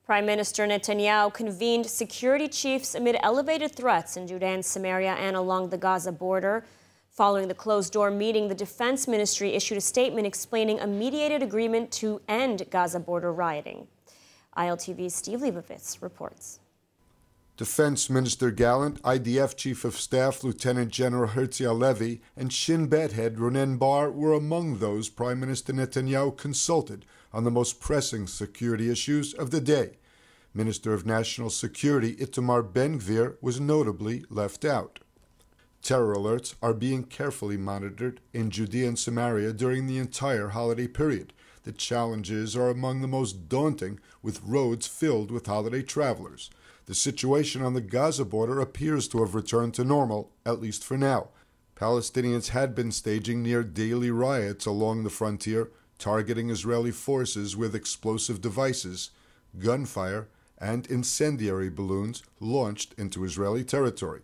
Prime Minister Netanyahu convened security chiefs amid elevated threats in Judea and Samaria and along the Gaza border. Following the closed-door meeting, the Defense Ministry issued a statement explaining a mediated agreement to end Gaza border rioting. ILTV's Steve Leibovitz reports. Defense Minister Gallant, IDF Chief of Staff Lieutenant General Herzi Halevi, and Shin Bet head Ronen Bar were among those Prime Minister Netanyahu consulted on the most pressing security issues of the day. Minister of National Security Itamar Ben-Gvir was notably left out. Terror alerts are being carefully monitored in Judea and Samaria during the entire holiday period. The challenges are among the most daunting, with roads filled with holiday travelers. The situation on the Gaza border appears to have returned to normal, at least for now. Palestinians had been staging near daily riots along the frontier, targeting Israeli forces with explosive devices, gunfire, and incendiary balloons launched into Israeli territory.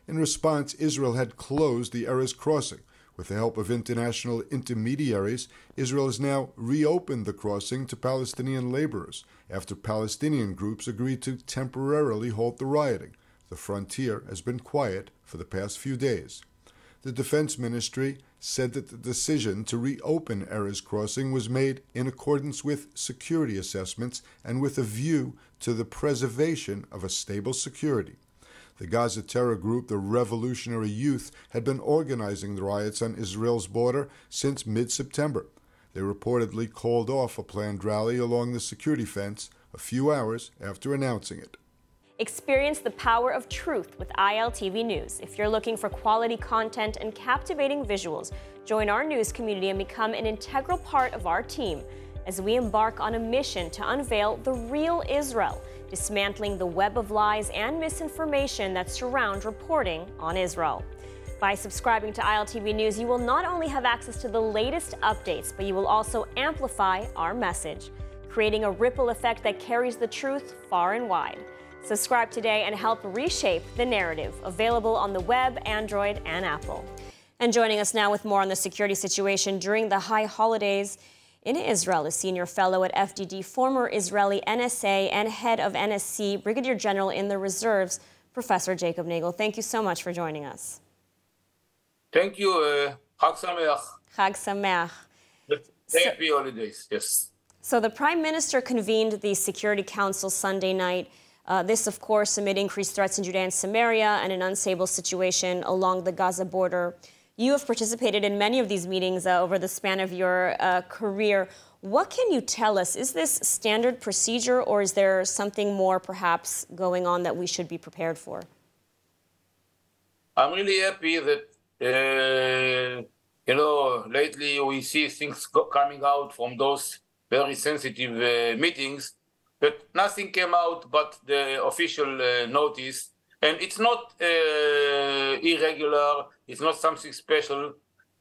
In response, Israel had closed the Erez crossing. With the help of international intermediaries, Israel has now reopened the crossing to Palestinian laborers after Palestinian groups agreed to temporarily halt the rioting. The frontier has been quiet for the past few days. The Defense Ministry said that the decision to reopen Erez crossing was made in accordance with security assessments and with a view to the preservation of a stable security. The Gaza terror group, the Revolutionary Youth, had been organizing the riots on Israel's border since mid-September. They reportedly called off a planned rally along the security fence a few hours after announcing it. Experience the power of truth with ILTV News. If you're looking for quality content and captivating visuals, join our news community and become an integral part of our team as we embark on a mission to unveil the real Israel, dismantling the web of lies and misinformation that surround reporting on Israel. By subscribing to ILTV News, you will not only have access to the latest updates, but you will also amplify our message, creating a ripple effect that carries the truth far and wide. Subscribe today and help reshape the narrative. Available on the web, Android, and Apple. And joining us now with more on the security situation during the high holidays in Israel is senior fellow at FDD, former Israeli NSA and head of NSC, Brigadier General in the Reserves, Professor Jacob Nagel. Thank you so much for joining us. Thank you. Chag Sameach. Chag Sameach. Happy holidays, yes. So the Prime Minister convened the Security Council Sunday night. This, of course, amid increased threats in Judea and Samaria and an unstable situation along the Gaza border. You have participated in many of these meetings over the span of your career. What can you tell us? Is this standard procedure, or is there something more perhaps going on that we should be prepared for? I'm really happy that, lately we see things coming out from those very sensitive meetings, but nothing came out but the official notice. And it's not irregular, it's not something special.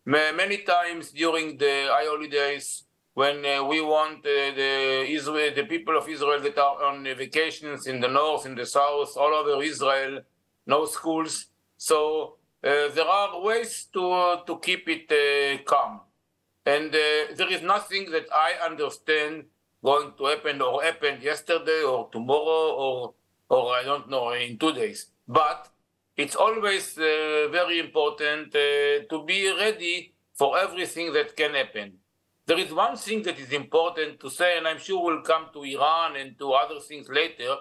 Many times during the high holidays, when we want the people of Israel that are on vacations in the north, in the south, all over Israel, no schools. So there are ways to keep it calm. And there is nothing that I understand going to happen or happened yesterday or tomorrow or I don't know, in 2 days. But it's always very important to be ready for everything that can happen. There is one thing that is important to say, and I'm sure we'll come to Iran and to other things later,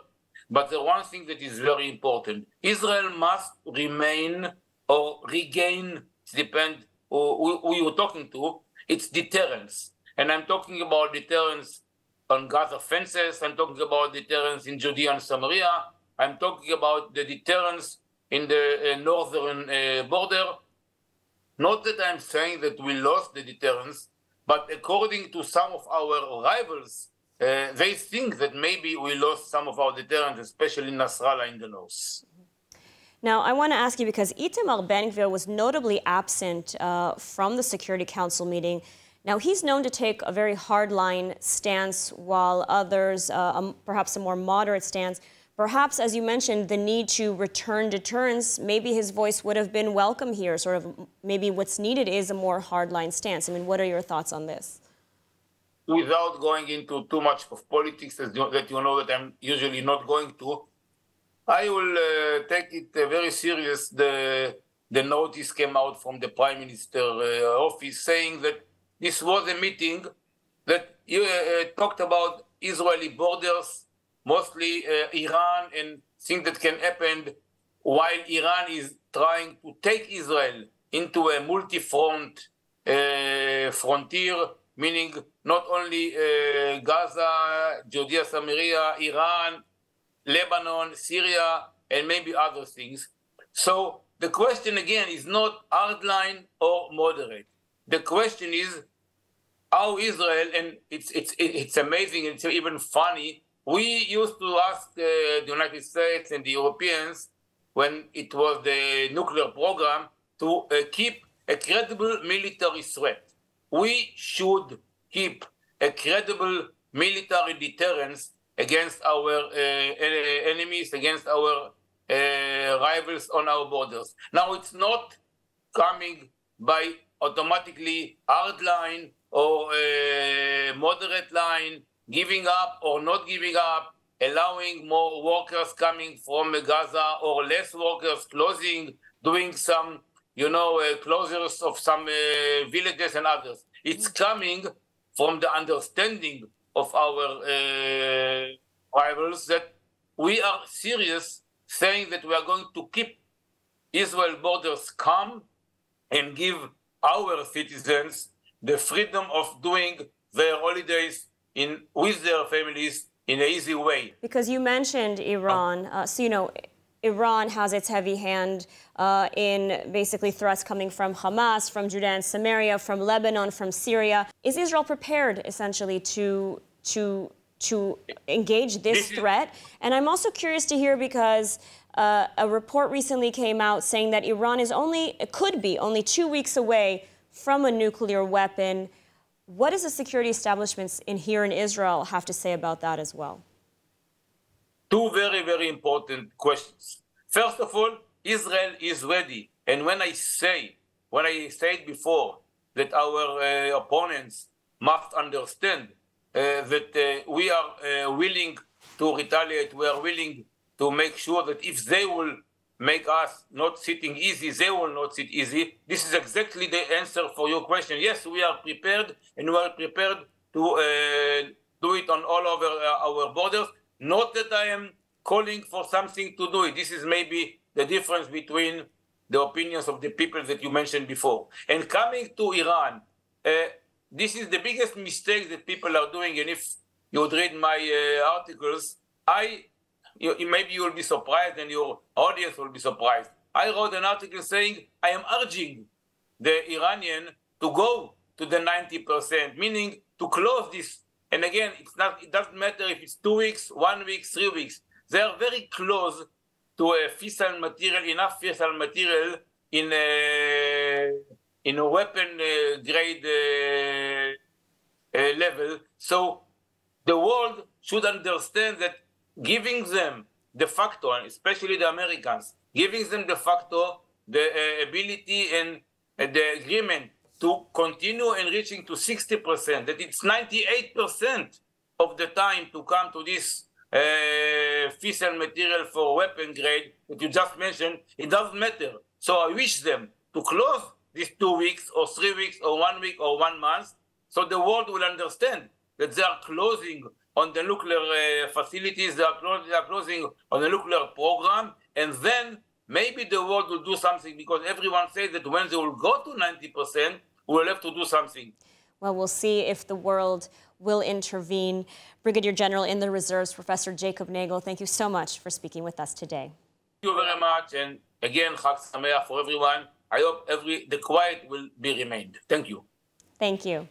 but the one thing that is very important. Israel must remain or regain, depend who you're talking to, its deterrence. And I'm talking about deterrence on Gaza fences, I'm talking about deterrence in Judea and Samaria, I'm talking about the deterrence in the northern border. Not that I'm saying that we lost the deterrence, but according to some of our rivals, they think that maybe we lost some of our deterrence, especially in Nasrallah in the north. Now, I want to ask you, because Itamar Ben-Gvir was notably absent from the Security Council meeting. Now, he's known to take a very hardline stance, while others, perhaps a more moderate stance. Perhaps, as you mentioned, the need to return deterrence, maybe his voice would have been welcome here. Sort of, maybe what's needed is a more hardline stance. I mean, what are your thoughts on this? without going into too much of politics, that you know that I'm usually not going to, I will take it very serious. The notice came out from the Prime Minister office saying that this was a meeting that talked about Israeli borders, mostly Iran, and things that can happen while Iran is trying to take Israel into a multi-front frontier, meaning not only Gaza, Judea, Samaria, Iran, Lebanon, Syria, and maybe other things. So the question again is not hardline or moderate. The question is how Israel, and it's amazing, it's even funny. We used to ask the United States and the Europeans, when it was the nuclear program, to keep a credible military threat. We should keep a credible military deterrence against our enemies, against our rivals on our borders. Now, it's not coming by automatically hard line or moderate line, giving up or not giving up, allowing more workers coming from Gaza or less workers closing, doing some, closures of some villages and others. It's coming from the understanding of our rivals that we are serious, saying that we are going to keep Israel borders calm and give our citizens the freedom of doing their holidays with their families in an easy way. Because you mentioned Iran, Iran has its heavy hand in basically threats coming from Hamas, from Judea and Samaria, from Lebanon, from Syria. Is Israel prepared, essentially, to engage this threat? And I'm also curious to hear, because a report recently came out saying that Iran could be only 2 weeks away from a nuclear weapon. What does the security establishments here in Israel have to say about that as well? Two very, very important questions. First of all, Israel is ready. And when I said before that our opponents must understand that we are willing to retaliate, we are willing to make sure that if they will make us not sitting easy, they will not sit easy. This is exactly the answer for your question. Yes, we are prepared, and we are prepared to do it on all over our borders. Not that I am calling for something to do it. This is maybe the difference between the opinions of the people that you mentioned before. And coming to Iran, this is the biggest mistake that people are doing. And if you would read my articles, maybe you will be surprised and your audience will be surprised. I wrote an article saying I am urging the Iranian to go to the 90%, meaning to close this. And again, it doesn't matter if it's 2 weeks, 1 week, 3 weeks. They are very close to a fissile material, enough fissile material in a weapon grade level. So the world should understand that giving them de facto, and especially the Americans, giving them de facto the ability and the agreement to continue enriching to 60%, that it's 98% of the time to come to this fissile material for weapon grade that you just mentioned, it doesn't matter. So I wish them to close these 2 weeks or 3 weeks or 1 week or 1 month, so the world will understand that they are closing on the nuclear facilities, they are closing on the nuclear program, and then maybe the world will do something, because everyone says that when they will go to 90%, we will have to do something. Well, we'll see if the world will intervene. Brigadier General in the Reserves, Professor Jacob Nagel, thank you so much for speaking with us today. Thank you very much, and again, Chag Sameach for everyone. I hope the quiet will be remained. Thank you. Thank you.